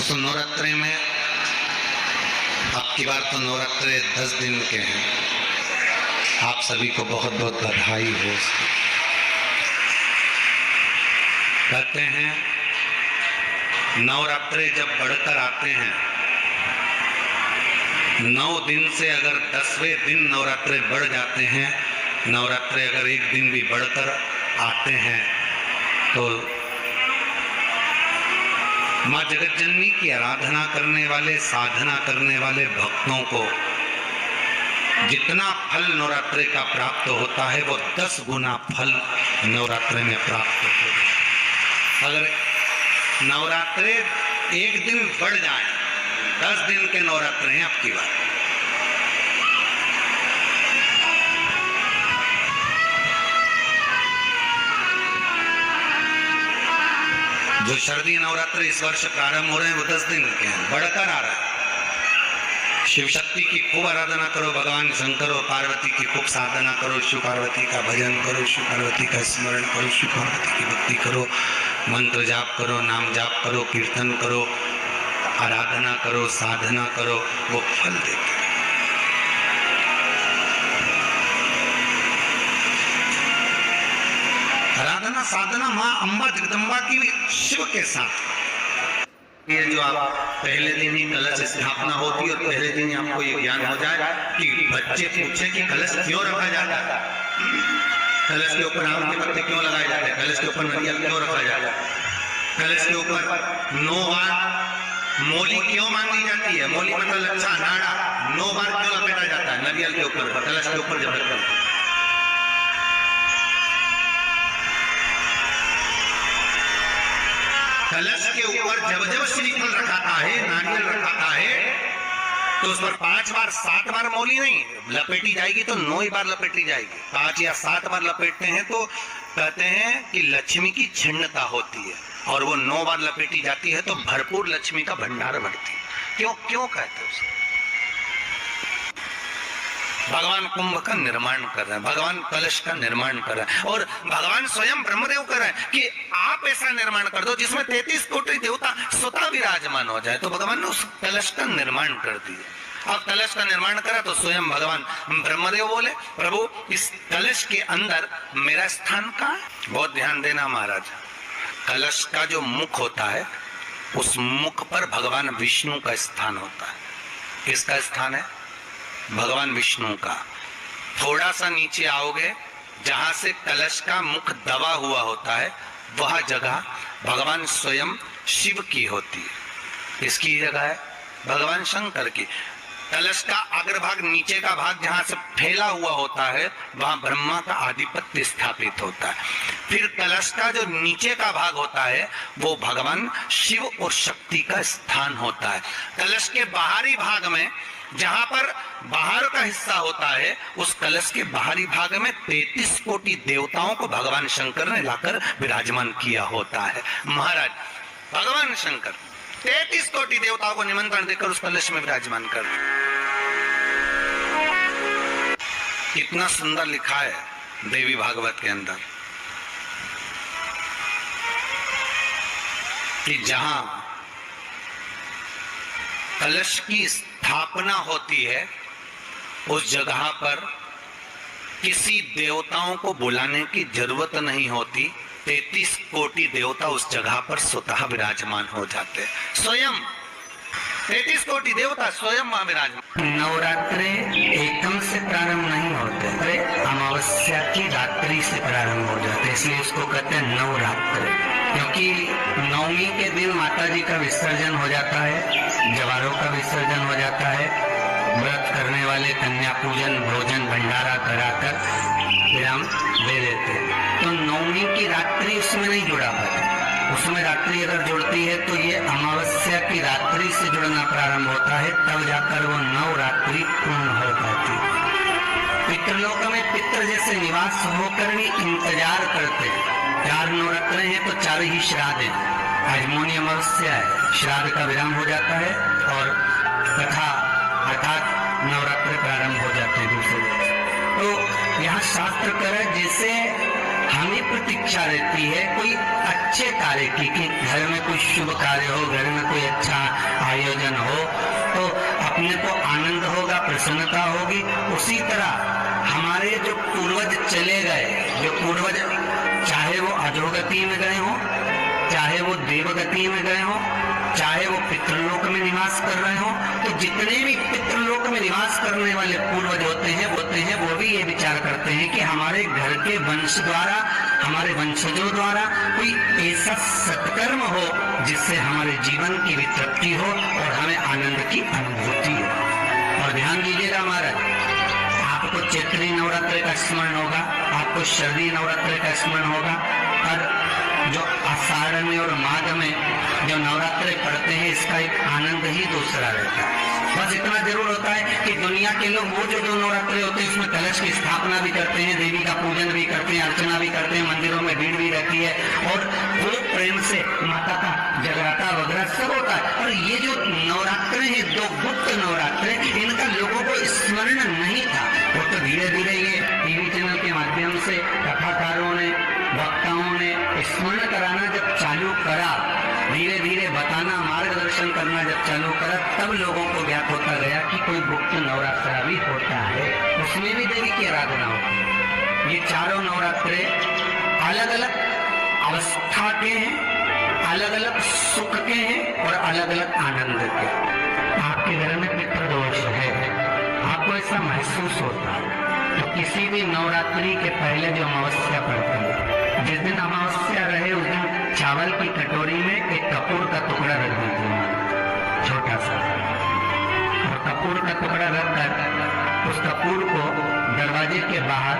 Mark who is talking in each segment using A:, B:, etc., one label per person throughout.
A: तो नवरात्रि में अब की बार तो नवरात्रि 10 दिन के हैं। आप सभी को बहुत बहुत बधाई हो। कहते हैं नवरात्रि जब बढ़कर आते हैं, 9 दिन से अगर 10वें दिन नवरात्रि बढ़ जाते हैं, नवरात्रि अगर एक दिन भी बढ़कर आते हैं तो माँ जगतजननी की आराधना करने वाले, साधना करने वाले भक्तों को जितना फल नवरात्रि का प्राप्त होता है वो 10 गुना फल नवरात्रि में प्राप्त होता है। अगर नवरात्रि एक दिन बढ़ जाए, 10 दिन के नवरात्रि हैं आपकी बात। जो शरदीय नवरात्रि इस वर्ष प्रारंभ हो रहे हैं वो 10 दिन के हैं, बढ़कर आ रहा है। शिव शक्ति की खूब आराधना करो, भगवान शंकर और पार्वती की खूब साधना करो, शिव पार्वती का भजन करो, शिव पार्वती का स्मरण करो, शिव पार्वती की भक्ति करो, मंत्र जाप करो, नाम जाप करो, कीर्तन करो, आराधना करो, साधना करो, वो फल देते हैं। आराधना साधना माँ अम्बा जगदम्बा की शिव के साथ। ये जो आप पहले दिन ही कलश स्थापना होती है और पहले दिन ही आपको ये ज्ञान हो जाए कि बच्चे पूछे कि कलश क्यों रखा जाता है, कलश के ऊपर आम के पत्ते क्यों लगाए जाते हैं, कलश के ऊपर नारियल क्यों रखा जाता है, कलश के ऊपर 9 बार मोली क्यों मांगी जाती है, मोली मतलब अच्छा नाड़ा 9 बार क्यों लपेटा जाता है नारियल के ऊपर, कलश के ऊपर जब रखते हैं। कलश के ऊपर जब जब श्रीफल रखाता है, नारियल रखाता है, तो उस पर 5 बार 7 बार मौली नहीं लपेटी जाएगी, तो 9 ही बार लपेटी जाएगी। 5 या 7 बार लपेटते हैं तो कहते हैं कि लक्ष्मी की छिन्नता होती है, और वो 9 बार लपेटी जाती है तो भरपूर लक्ष्मी का भंडार बढ़ती है। क्यों क्यों कहते हैं उसे? भगवान कुंभ का निर्माण कर रहे हैं, भगवान कलश का निर्माण कर रहे हैं, और भगवान स्वयं ब्रह्मदेव कर रहे हैं कि आप ऐसा निर्माण कर दो जिसमें 33 कोटि देवता स्वतः विराजमान हो जाए। तो भगवान ने उस कलश का निर्माण कर दिया। अब कलश का निर्माण करा तो स्वयं भगवान ब्रह्मदेव बोले, प्रभु इस कलश के अंदर मेरा स्थान कहाँ है? बहुत ध्यान देना महाराज, कलश का जो मुख होता है उस मुख पर भगवान विष्णु का स्थान होता है। किसका स्थान है? भगवान विष्णु का। थोड़ा सा नीचे आओगे, जहां से कलश का मुख दबा हुआ होता है, वह जगह भगवान स्वयं शिव की होती है। इसकी जगह है भगवान शंकर की। कलश का अग्रभाग, नीचे का भाग जहां से फैला हुआ होता है, वहां ब्रह्मा का आधिपत्य स्थापित होता है। फिर कलश का जो नीचे का भाग होता है वो भगवान शिव और शक्ति का स्थान होता है। कलश के बाहरी भाग में, जहां पर बाहर का हिस्सा होता है, उस कलश के बाहरी भाग में 33 कोटि देवताओं को भगवान शंकर ने लाकर विराजमान किया होता है। महाराज भगवान शंकर 33 कोटि देवताओं को निमंत्रण देकर उस कलश में विराजमान कर। कितना सुंदर लिखा है देवी भागवत के अंदर कि जहां कलश की स्थापना होती है उस जगह पर किसी देवताओं को बुलाने की जरूरत नहीं होती। 33 कोटि देवता उस जगह पर स्वतः विराजमान हो जाते हैं। स्वयं 33 कोटि देवता स्वयं वहां विराजमान।
B: नवरात्रि एकदम से प्रारंभ नहीं होते, अरे अमावस्या की रात्रि से प्रारंभ हो जाते हैं, इसलिए इसको कहते हैं नवरात्रि। क्योंकि 9वीं के दिन माता जी का विसर्जन हो जाता है, जवारों का विसर्जन हो जाता है, व्रत करने वाले कन्या पूजन, भोजन, भंडारा कराकर विराम दे देते हैं। तो 9वीं की रात्रि उसमें नहीं जुड़ा पाता, उसमें रात्रि अगर जुड़ती है तो ये अमावस्या की रात्रि से जुड़ना प्रारंभ होता है, तब जाकर वो नवरात्रि पूर्ण हो पाती है। पितृलोक में पितृ जैसे निवास होकर भी इंतजार करते हैं। 4 नवरात्रे हैं तो 4 ही श्राद्ध हैं। आज मौनी अमावस्या है, श्राद्ध का विराम हो जाता है और कथा अर्थात नवरात्र प्रारंभ हो जाते हैं दूसरे दिन। तो यहाँ शास्त्र कह रहे जैसे हमें प्रतीक्षा रहती है कोई अच्छे कार्य की, कि घर में कोई शुभ कार्य हो, घर में कोई अच्छा आयोजन हो तो अपने को आनंद होगा, प्रसन्नता होगी। उसी तरह हमारे जो पूर्वज चले गए, जो पूर्वज चाहे वो अधोगति में गए हो, चाहे वो देवगति में गए हो, चाहे वो पितृलोक में निवास कर रहे हो, तो जितने भी पितृलोक में निवास करने वाले पूर्वज होते हैं वो भी ये विचार करते हैं कि हमारे घर के वंश द्वारा, हमारे वंशजों द्वारा कोई ऐसा सत्कर्म हो जिससे हमारे जीवन की भी तृप्ति हो और हमें आनंद की अनुभूति हो। और ध्यान दीजिएगा महाराज, आपको चैत्री नवरात्र का स्मरण होगा, आपको शरदी नवरात्र का स्मरण होगा, और जो आषाढ़ में और माघ में जो नवरात्रे पढ़ते हैं इसका एक आनंद ही दूसरा रहता है। बस इतना जरूर होता है कि दुनिया के लोग वो जो नवरात्रे होते हैं उसमें कलश की स्थापना भी करते हैं, देवी का पूजन भी करते हैं, अर्चना भी करते हैं, मंदिरों में भीड़ भी रहती है और खूब प्रेम से माता का जगराता वगैरह सब होता है। और ये जो नवरात्रे हैं, दो गुप्त नवरात्रे, इनका लोगों को स्मरण नहीं था। वो तो धीरे धीरे ये टीवी चैनल के माध्यम से कथाकारों ने, वक्ताओं ने स्मरण कराना जब चालू करा, धीरे धीरे बताना, मार्गदर्शन करना जब चालू करा, तब लोगों को ज्ञात होता गया कि कोई गुप्त नवरात्रा भी होता है, उसमें भी देवी की आराधना होती है। ये चारों नवरात्रे अलग अलग अवस्था के हैं, अलग अलग सुख के हैं और अलग अलग आनंद के। आपके घर में पितृदोष है, आपको ऐसा महसूस होता है, तो किसी भी नवरात्रि के पहले जो अमावस्या पड़ती है, जिस दिन अमावस्या रहे उस दिन चावल की कटोरी में एक कपूर का टुकड़ा रख दीजिए, छोटा सा, और कपूर का टुकड़ा रखकर उस कपूर को दरवाजे के बाहर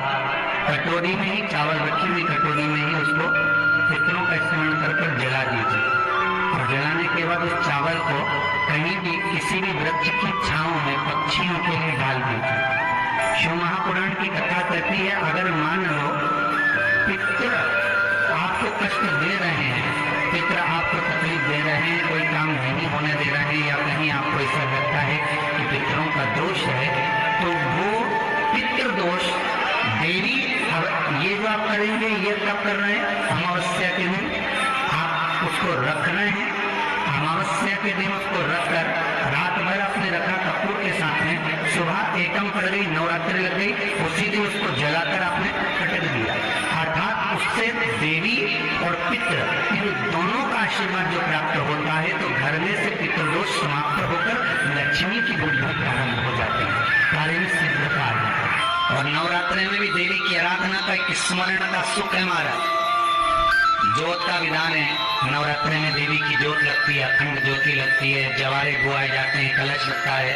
B: कटोरी में ही, चावल रखी हुई कटोरी में ही उसको पितरों का स्मरण कर जला दीजिए। और जलाने के बाद उस चावल को कहीं भी किसी भी वृक्ष की छांव में पक्षियों के लिए डाल दीजिए। शिव महापुराण की कथा कहती है, अगर मान लो पितृ आपको कष्ट दे रहे हैं, पितृ आपको तकलीफ दे रहे हैं, कोई काम नहीं होने दे रहे हैं, या कहीं आपको ऐसा लगता है कि पितरों का दोष है, तो वो पितृ दोष देवी, ये जो आप करेंगे ये कब कर रहे हैं? अमावस्या के दिन आप उसको रख रहे हैं। अमावस्या के दिन उसको रखकर रात भर आपने रखा कपूर के साथ में, सुबह एकम पड़ गई, नवरात्रि लग गई, उसी दिन उसको जलाकर आपने पटक दिया। अर्थात उससे देवी और पितृ इन दोनों का आशीर्वाद जो प्राप्त होता है, तो घर में से पितृदोष समाप्त होकर लक्ष्मी की बुद्धि प्रारंभ हो जाती है, कार्य में सिद्धता आ जाती है। और नवरात्रि में भी देवी की आराधना का एक स्मरण का सुख है हमारा। ज्योत का विधान है, नवरात्रि में देवी की ज्योत लगती है, अखंड ज्योति लगती है, जवारे बुआए जाते हैं, कलश लगता है।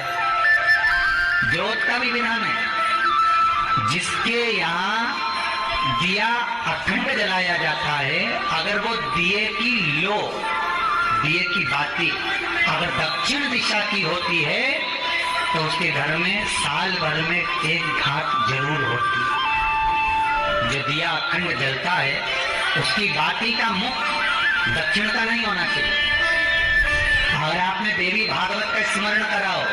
B: ज्योत का भी विधान है, जिसके यहाँ दिया अखंड जलाया जाता है, अगर वो दिए की लो, दिए की बाती अगर दक्षिण दिशा की होती है तो उसके घर में साल भर में एक घात जरूर होती है। जो दिया अखंड जलता है उसकी बाती का मुख दक्षिण का नहीं होना चाहिए। अगर आपने देवी भागवत का स्मरण करा हो,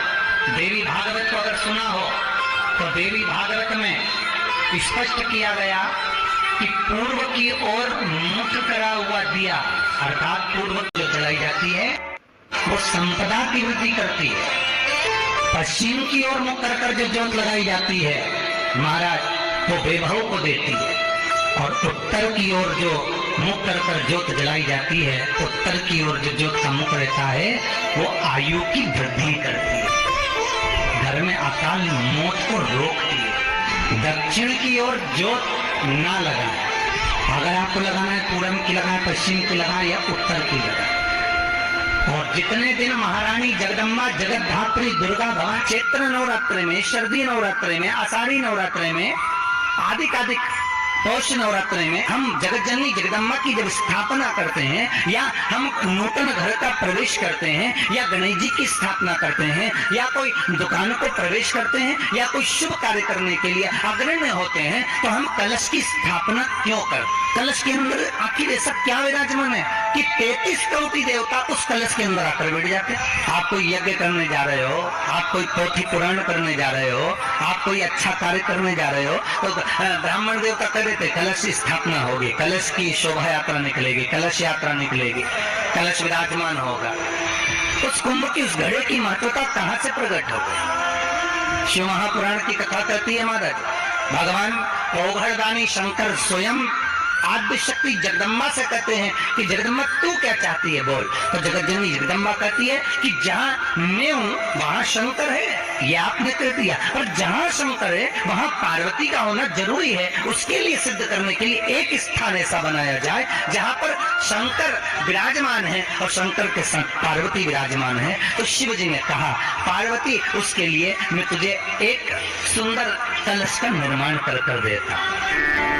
B: देवी भागवत को अगर सुना हो, तो देवी भागवत में स्पष्ट किया गया कि पूर्व की ओर मुख करा हुआ दिया, अर्थात पूर्व जो जलाई जाती है वो संपदा की वृद्धि करती है। पश्चिम की ओर मुख कर जो ज्योत लगाई जाती है महाराज वो वैभव को देती है, और उत्तर की ओर जो मुख कर ज्योत जलाई जाती है, उत्तर की ओर जो ज्योत का मुख रहता है वो आयु की वृद्धि करती है, घर में अकाल मौत को रोकती है। दक्षिण की ओर ज्योत ना लगाए, अगर आपको लगाना है पूरब की लगाए, पश्चिम की लगाए या उत्तर की लगाए। और जितने दिन महारानी जगदम्बा जगतधात्री दुर्गा भगवान चैत्र नवरात्रि में, शरदी नवरात्रि में, आषाढ़ी नवरात्रि में, आदिकाधिक पौष नवरात्रि में हम जगत जननी जगदम्बा की जब स्थापना करते हैं, या हम नूतन घर का प्रवेश करते हैं, या गणेश जी की स्थापना करते हैं, या कोई दुकान को प्रवेश करते हैं, या कोई शुभ कार्य करने के लिए अग्रण्य होते हैं, तो हम कलश की स्थापना क्यों करते? कलश के अंदर आखिर ऐसा क्या विराजमान है कि 33 कोटि देवता उस कलश के अंदर आकर बैठ जाते हैं। आप कोई यज्ञ करने जा रहे हो, आप कोई पोथी पुराण करने जा रहे हो, आप कोई अच्छा कार्य करने जा रहे हो, तो ब्राह्मण देवता कह रहे थे कलश की स्थापना होगी, कलश की शोभा यात्रा निकलेगी, कलश यात्रा निकलेगी, कलश विराजमान होगा। उस कुंभ की उस घड़े की महत्वता कहां से प्रकट हो गई? शिव महापुराण की कथा कहती है महाराज, भगवान पौघड़दानी शंकर स्वयं आद्य शक्ति जगदम्बा से कहते हैं कि जगदम्बा तू क्या चाहती है बोल। तो जगतजननी जगदम्बा कहती है कि जहां मैं हूं वहां शंकर है, ये आपने कह दिया, और जहां शंकर है वहां पार्वती का होना जरूरी है। उसके लिए सिद्ध करने के लिए एक स्थान ऐसा बनाया जाए जहां पर शंकर विराजमान है और शंकर के साथ पार्वती विराजमान है। तो शिव जी ने कहा पार्वती उसके लिए मैं तुझे एक सुंदर कलश का निर्माण कर देता।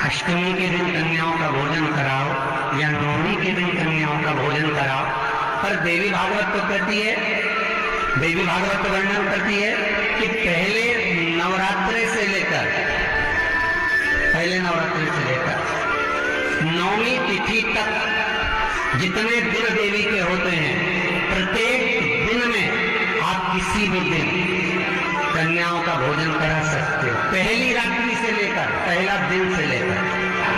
B: अष्टमी के दिन कन्याओं का भोजन कराओ या नवमी के दिन कन्याओं का भोजन कराओ। पर देवी भागवत तो कहती है, देवी भागवत तो वर्णन करती है कि पहले नवरात्रि से लेकर नवमी तिथि तक जितने दिन देवी के होते हैं, प्रत्येक दिन में आप किसी भी दिन कन्याओं का भोजन करा सकते हो, पहली रात्रि से लेकर पहला दिन से लेकर।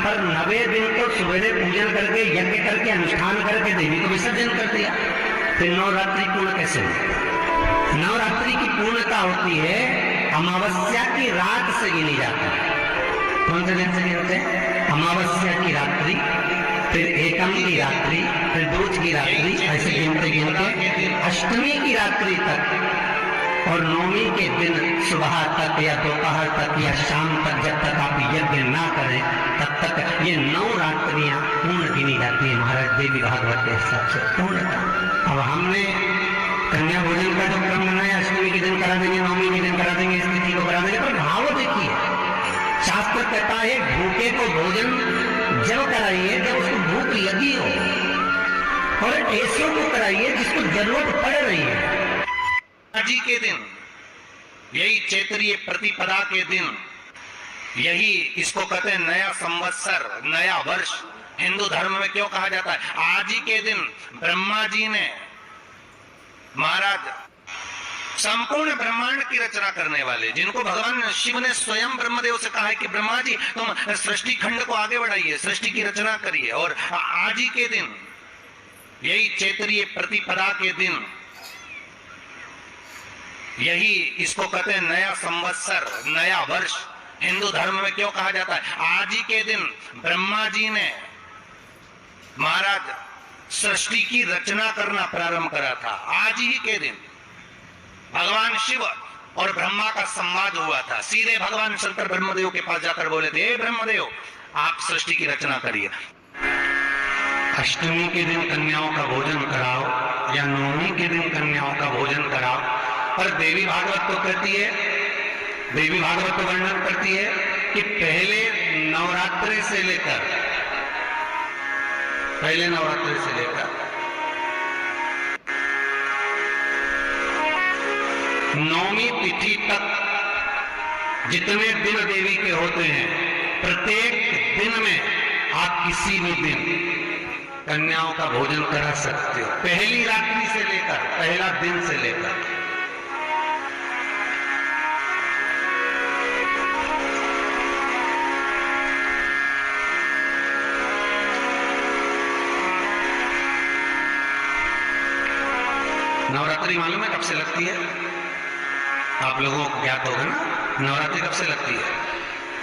B: पर 90 दिन तो सवेरे पूजन करके यज्ञ करके अनुष्ठान करके देवी को विसर्जन कर दिया, फिर नवरात्रि पूर्ण कैसे हो? नवरात्रि की पूर्णता होती है अमावस्या की रात से गिनी जाती है। कौन से दिन से गिनते हैं? अमावस्या की रात्रि, फिर एकम की रात्रि, फिर दूज की रात्रि, ऐसे गिनते गिनते अष्टमी की रात्रि तक और नवमी के दिन सुबह तक या दोपहर तक या शाम तक, जब तक आप यज्ञ ना करें तब तक ये 9 रात्रियां पूर्ण गिनी जाती है महाराज देवी भागवत के हिसाब से पूर्णता। अब हमने कन्या भोजन का जो क्रम बनाया, अष्टमी के दिन करा देंगे, नवमी के दिन करा देंगे, इस तिथि को करा देंगे, पर भाव देखिए, शास्त्र कहता है भूखे को भोजन जब कराइए जब उसको भूख लगी हो, और ऐसों को कराइए जिसको जरूरत पड़ रही है।
A: जी के दिन, यही चैत्रीय प्रतिपदा के दिन, यही इसको कहते हैं नया संवत्सर, नया वर्ष। हिंदू धर्म में क्यों कहा जाता है? आज ही के दिन ब्रह्मा जी ने, महाराज संपूर्ण ब्रह्मांड की रचना करने वाले, जिनको भगवान शिव ने स्वयं ब्रह्मदेव से कहा है कि ब्रह्मा जी तुम सृष्टि खंड को आगे बढ़ाइए, सृष्टि की रचना करिए। और आज ही के दिन, यही चैत्रीय प्रतिपदा के दिन, यही इसको कहते हैं नया संवत्सर, नया वर्ष। हिंदू धर्म में क्यों कहा जाता है? आज ही के दिन ब्रह्मा जी ने, महाराज सृष्टि की रचना करना प्रारंभ करा था। आज ही के दिन भगवान शिव और ब्रह्मा का संवाद हुआ था। सीधे भगवान शंकर ब्रह्मदेव के पास जाकर बोले थे, हे ब्रह्मदेव आप सृष्टि की रचना करिए।
B: अष्टमी के दिन कन्याओं का भोजन कराओ या नवमी के दिन कन्याओं का भोजन कराओ। पर देवी भागवत तो कहती है, देवी भागवत तो वर्णन करती है कि पहले नवरात्रि से लेकर नवमी तिथि तक जितने दिन देवी के होते हैं, प्रत्येक दिन में आप किसी भी दिन कन्याओं का भोजन करा सकते हो, पहली रात्रि से लेकर पहला दिन से लेकर। नवरात्रि मालूम है कब से लगती है? आप लोगों को ज्ञात होगा ना, नवरात्रि कब से लगती है?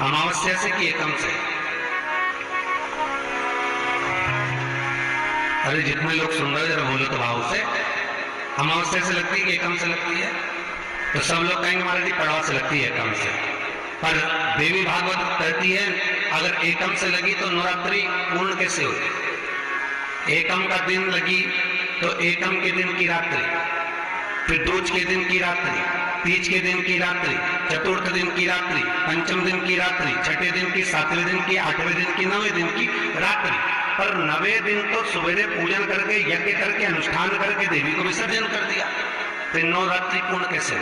B: अमावस्या से कि एकम से? अरे जितने लोग सुन रहे जरा बोलो तो भाव से। अमावस्या से लगती है कि एकम से लगती है? तो सब लोग कहेंगे महाराज जी पड़वा से लगती है, एकम से। पर देवी भागवत कहती है अगर एकम से लगी तो नवरात्रि पूर्ण कैसे हुई? एकम का दिन लगी तो एकम के दिन की रात्रि, फिर दूज के दिन की रात्रि, तीज के दिन की रात्रि, चतुर्थ दिन की रात्रि, पंचम दिन की रात्रि, छठे दिन की, सातवें दिन की, आठवें दिन की, 9वें दिन की रात्रि। पर 9वें दिन तो सवेरे पूजन करके यज्ञ करके अनुष्ठान करके देवी को विसर्जन कर दिया, फिर नवरात्रि पूर्ण कैसे?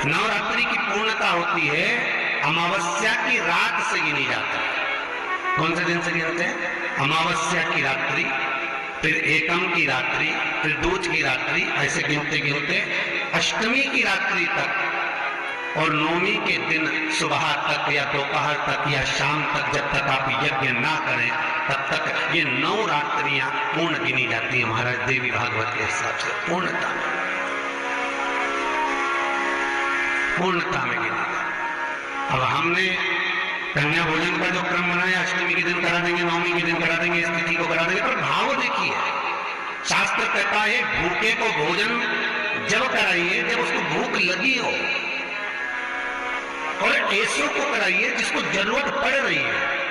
B: नवरात्रि की पूर्णता होती है अमावस्या की रात से गिनी जाती है। कौन से दिन से गिनते हैं? अमावस्या की रात्रि, फिर एकम की रात्रि, फिर दूज की रात्रि, ऐसे गिनते गिनते अष्टमी की रात्रि तक
C: और नौमी के दिन सुबह तक या दोपहर तक या शाम तक जब तक आप यज्ञ ना करें तब तक ये 9 रात्रियां पूर्ण गिनी जाती है महाराज देवी भागवत के हिसाब से। पूर्णता में गिनी। अब हमने कन्या भोजन का जो क्रम बनाया, अष्टमी के दिन करा देंगे, नौमी के दिन करा देंगे, इस तिथि को करा देंगे, पर भाव देखिए शास्त्र कहता है भूखे को भोजन जब कराइए जब उसको भूख लगी हो, और ऐसों को कराइए जिसको जरूरत पड़ रही है।